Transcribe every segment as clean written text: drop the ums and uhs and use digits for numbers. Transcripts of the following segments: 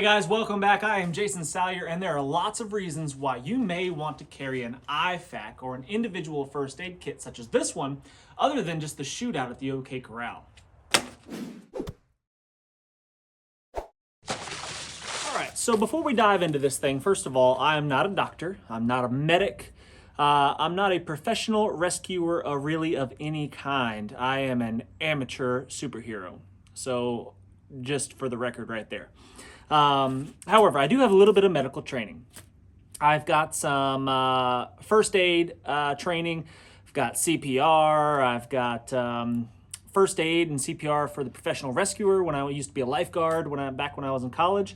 Guys, welcome back. I am Jason Salyer, and there are lots of reasons why you may want to carry an IFAK or an individual first aid kit such as this one, other than just the shootout at the OK Corral. Alright, so before we dive into this thing, first of all, I am not a doctor, I'm not a medic, I'm not a professional rescuer really of any kind. I am an amateur superhero. So, just for the record right there. However, I do have a little bit of medical training. I've got some first aid training. I've got CPR. I've got first aid and CPR for the professional rescuer when I used to be a lifeguard back when I was in college.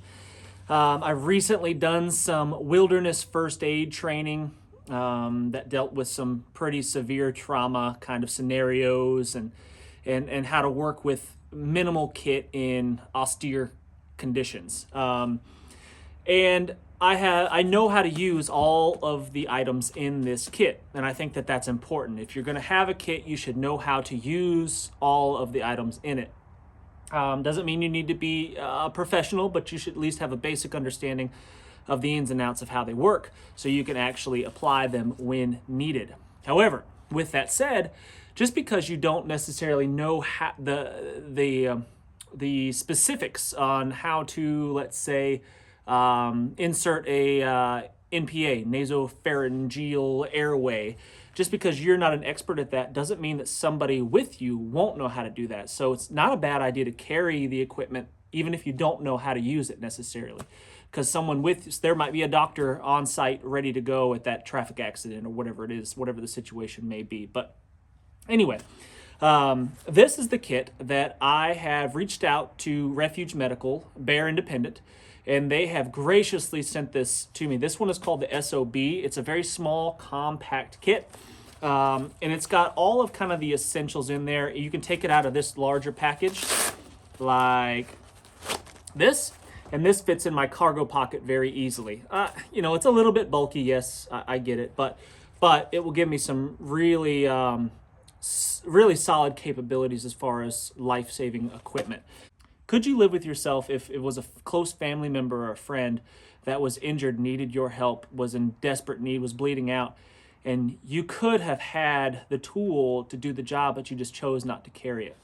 I've recently done some wilderness first aid training that dealt with some pretty severe trauma kind of scenarios and how to work with minimal kit in austere conditions. And I know how to use all of the items in this kit, and I think that that's important. If you're going to have a kit, you should know how to use all of the items in it. Doesn't mean you need to be a professional, but you should at least have a basic understanding of the ins and outs of how they work so you can actually apply them when needed. However, with that said, just because you don't necessarily know how the specifics on how to, let's say, insert a NPA, nasopharyngeal airway, just because you're not an expert at that doesn't mean that somebody with you won't know how to do that. So it's not a bad idea to carry the equipment even if you don't know how to use it necessarily, because there might be a doctor on site ready to go at that traffic accident or whatever it is, whatever the situation may be. But anyway, this is the kit that I have reached out to Refuge Medical, Bear Independent, and they have graciously sent this to me. This one is called the SOB. It's a very small, compact kit, and it's got all of kind of the essentials in there. You can take it out of this larger package like this, and this fits in my cargo pocket very easily. It's a little bit bulky, yes, I get it, but it will give me some really solid capabilities as far as life-saving equipment. Could you live with yourself if it was a close family member or a friend that was injured, needed your help, was in desperate need, was bleeding out, and you could have had the tool to do the job, but you just chose not to carry it?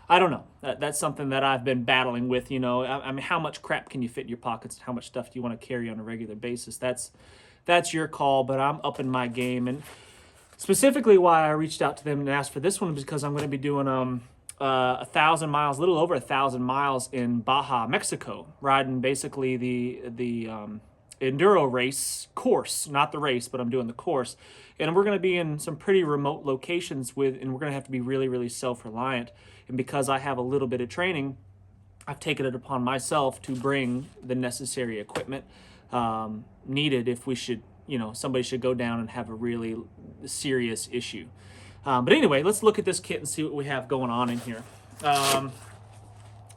I don't know. That's something that I've been battling with, I mean, how much crap can you fit in your pockets and how much stuff do you want to carry on a regular basis? That's your call, but I'm upping my game. And specifically why I reached out to them and asked for this one is because I'm going to be doing 1,000 miles, a little over 1,000 miles in Baja, Mexico, riding basically the enduro race course, not the race, but I'm doing the course. And we're going to be in some pretty remote locations and we're going to have to be really, really self-reliant. And because I have a little bit of training, I've taken it upon myself to bring the necessary equipment needed if we should, somebody should go down and have a really serious issue. But anyway, let's look at this kit and see what we have going on in here.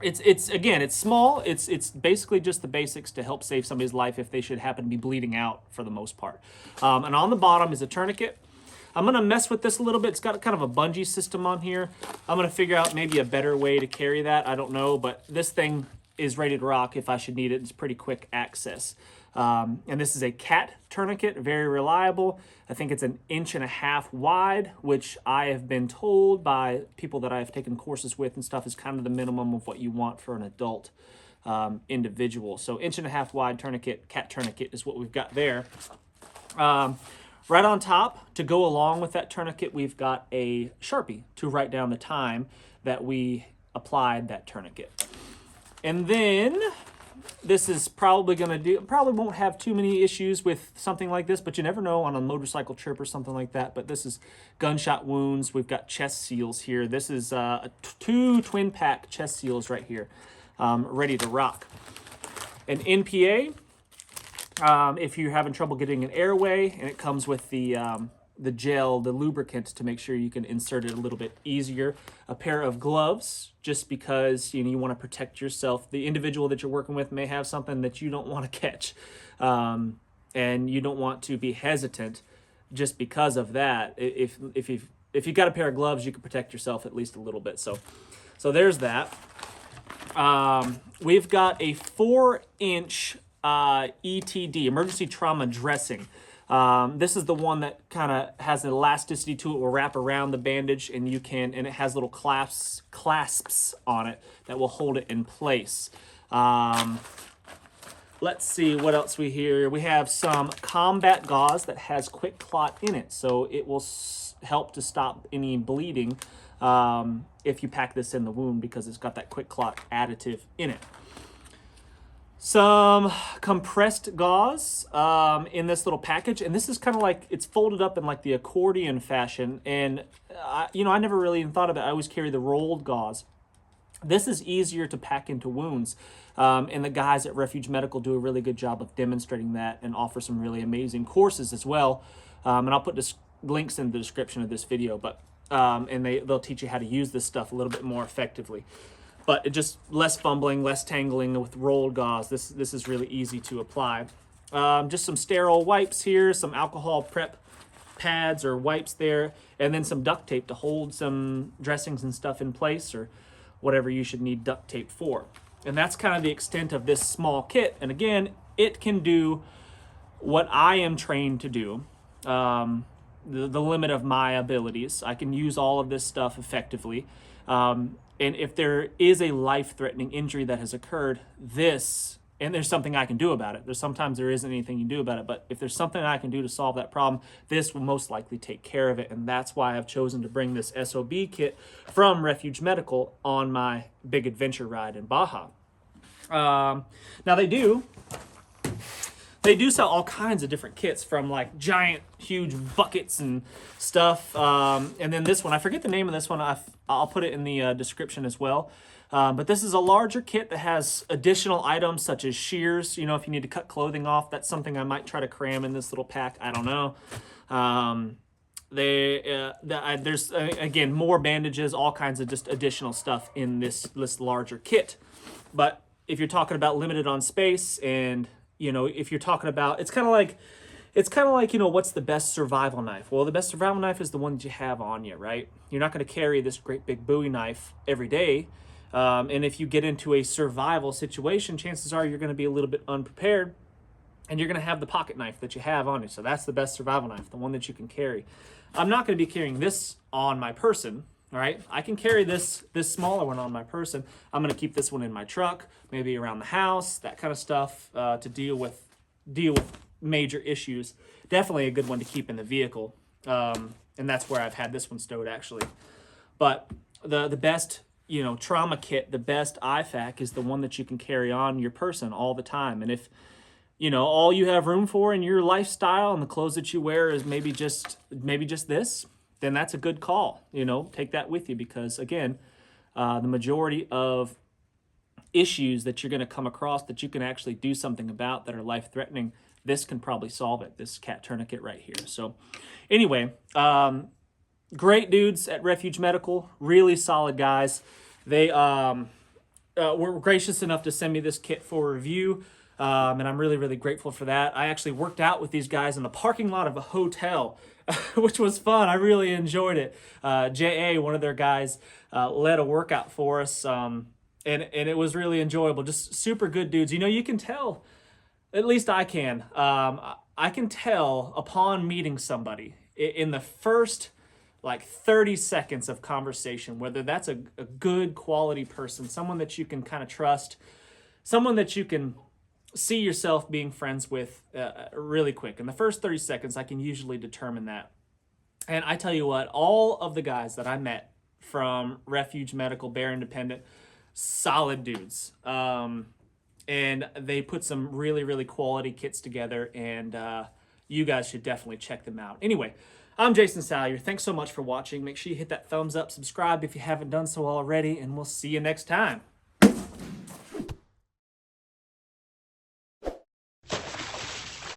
It's small. It's basically just the basics to help save somebody's life if they should happen to be bleeding out for the most part. And on the bottom is a tourniquet. I'm going to mess with this a little bit. It's got kind of a bungee system on here. I'm going to figure out maybe a better way to carry that. I don't know, but this thing is ready to rock if I should need it. It's pretty quick access. And this is a cat tourniquet, very reliable. I think it's 1.5 inches wide, which I have been told by people that I've taken courses with and stuff is kind of the minimum of what you want for an adult individual. So 1.5 inches wide tourniquet, cat tourniquet is what we've got there. Right on top, to go along with that tourniquet, we've got a Sharpie to write down the time that we applied that tourniquet. And then this is probably won't have too many issues with something like this, but you never know on a motorcycle trip or something like that. But this is gunshot wounds. We've got chest seals here. This is 2 twin pack chest seals right here, ready to rock. An NPA, if you're having trouble getting an airway, and it comes with the gel, the lubricant, to make sure you can insert it a little bit easier. A pair of gloves, just because you want to protect yourself. The individual that you're working with may have something that you don't want to catch, and you don't want to be hesitant just because of that. If you've got a pair of gloves, you can protect yourself at least a little bit. So there's that. we've got a 4-inch ETD, emergency trauma dressing. This is the one that kind of has an elasticity to it. Will wrap around the bandage, and and it has little clasps on it that will hold it in place. Let's see what else we here. We have some combat gauze that has quick clot in it, so it will help to stop any bleeding if you pack this in the wound, because it's got that quick clot additive in it. Some compressed gauze in this little package, and this is kind of like, it's folded up in like the accordion fashion, and I never really even thought about it. I always carry the rolled gauze. This is easier to pack into wounds, and the guys at Refuge Medical do a really good job of demonstrating that and offer some really amazing courses as well. And I'll put links in the description of this video, but and they'll teach you how to use this stuff a little bit more effectively. But it just less fumbling, less tangling with rolled gauze. This is really easy to apply. Just some sterile wipes here, some alcohol prep pads or wipes there, and then some duct tape to hold some dressings and stuff in place, or whatever you should need duct tape for. And that's kind of the extent of this small kit. And again, it can do what I am trained to do, the limit of my abilities. I can use all of this stuff effectively. And if there is a life-threatening injury that has occurred, and there's something I can do about it. Sometimes there isn't anything you can do about it, but if there's something I can do to solve that problem, this will most likely take care of it. And that's why I've chosen to bring this SOB kit from Refuge Medical on my big adventure ride in Baja. Now they do sell all kinds of different kits, from like giant, huge buckets and stuff. And then this one, I forget the name of this one. I'll put it in the description as well. But this is a larger kit that has additional items such as shears. If you need to cut clothing off, that's something I might try to cram in this little pack. I don't know. There's, again, more bandages, all kinds of just additional stuff in this larger kit. But if you're talking about limited on space, and, if you're talking about, it's kind of like, what's the best survival knife? Well, the best survival knife is the one that you have on you, right? You're not going to carry this great big Bowie knife every day. And if you get into a survival situation, chances are you're going to be a little bit unprepared, and you're going to have the pocket knife that you have on you. So that's the best survival knife, the one that you can carry. I'm not going to be carrying this on my person, all right? I can carry this smaller one on my person. I'm going to keep this one in my truck, maybe around the house, that kind of stuff, to deal with major issues. Definitely a good one to keep in the vehicle. And that's where I've had this one stowed, actually. But the best trauma kit, the best IFAK is the one that you can carry on your person all the time. And if, all you have room for in your lifestyle and the clothes that you wear is maybe just this, then that's a good call. Take that with you, because again, the majority of issues that you're going to come across that you can actually do something about that are life-threatening, this can probably solve it, this cat tourniquet right here. So anyway, great dudes at Refuge Medical, really solid guys. They were gracious enough to send me this kit for review, and I'm really, really grateful for that. I actually worked out with these guys in the parking lot of a hotel, which was fun. I really enjoyed it. J.A., one of their guys, led a workout for us, and it was really enjoyable. Just super good dudes. You can tell, at least I can. I can tell upon meeting somebody in the first 30 seconds of conversation, whether that's a good quality person, someone that you can kind of trust, someone that you can see yourself being friends with really quick. In the first 30 seconds, I can usually determine that. And I tell you what, all of the guys that I met from Refuge Medical, Bear Independent, solid dudes. And they put some really, really quality kits together, and you guys should definitely check them out. Anyway, I'm Jason Salyer. Thanks so much for watching. Make sure you hit that thumbs up, subscribe if you haven't done so already, and we'll see you next time.